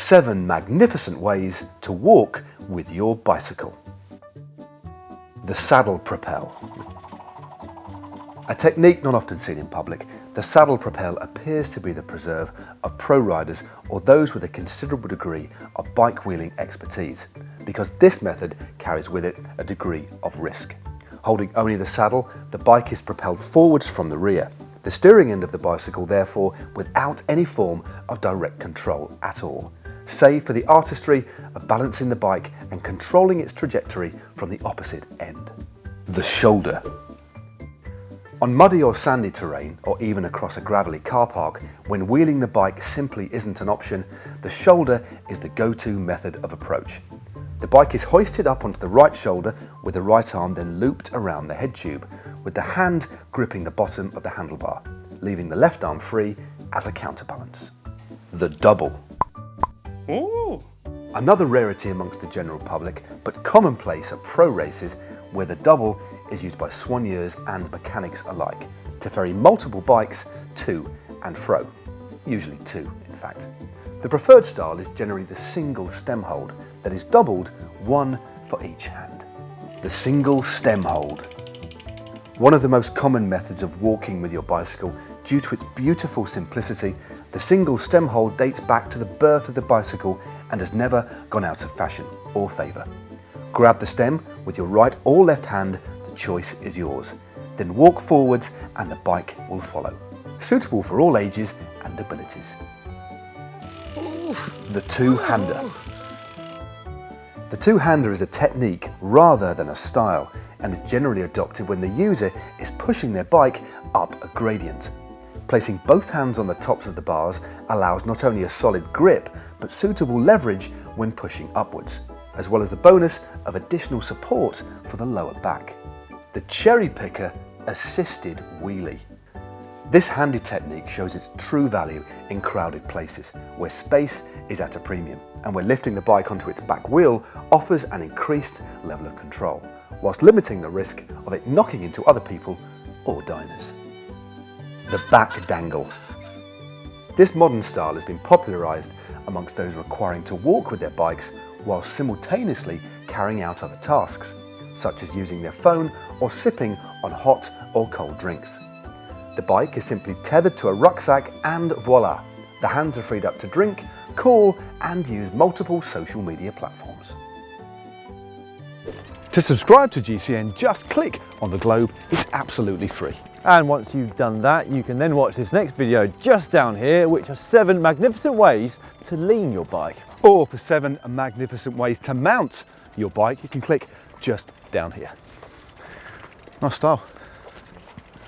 7 magnificent ways to walk with your bicycle. The Savile Propel. A technique not often seen in public, the Savile Propel appears to be the preserve of pro riders or those with a considerable degree of bike wheeling expertise, because this method carries with it a degree of risk. Holding only the saddle, the bike is propelled forwards from the rear, the steering end of the bicycle therefore without any form of direct control at all, save for the artistry of balancing the bike and controlling its trajectory from the opposite end. The shoulder. On muddy or sandy terrain, or even across a gravelly car park, when wheeling the bike simply isn't an option, the shoulder is the go-to method of approach. The bike is hoisted up onto the right shoulder with the right arm then looped around the head tube, with the hand gripping the bottom of the handlebar, leaving the left arm free as a counterbalance. The double. Ooh. Another rarity amongst the general public, but commonplace at pro races where the double is used by soigneurs and mechanics alike to ferry multiple bikes to and fro, usually two in fact. The preferred style is generally the single stem hold that is doubled, one for each hand. The single stem hold. One of the most common methods of walking with your bicycle, due to its beautiful simplicity, the single stem hold dates back to the birth of the bicycle and has never gone out of fashion or favour. Grab the stem with your right or left hand, the choice is yours. Then walk forwards and the bike will follow. Suitable for all ages and abilities. The two-hander. The two-hander is a technique rather than a style and is generally adopted when the user is pushing their bike up a gradient. Placing both hands on the tops of the bars allows not only a solid grip but suitable leverage when pushing upwards, as well as the bonus of additional support for the lower back. The cherry picker assisted wheelie. This handy technique shows its true value in crowded places where space is at a premium and where lifting the bike onto its back wheel offers an increased level of control, whilst limiting the risk of it knocking into other people or diners. The back dangle. This modern style has been popularised amongst those requiring to walk with their bikes while simultaneously carrying out other tasks, such as using their phone or sipping on hot or cold drinks. The bike is simply tethered to a rucksack and voila, the hands are freed up to drink, call and use multiple social media platforms. To subscribe to GCN, just click on the globe, it's absolutely free. And once you've done that, you can then watch this next video just down here, which are 7 magnificent ways to lean your bike. Or for 7 magnificent ways to mount your bike, you can click just down here. Nice style.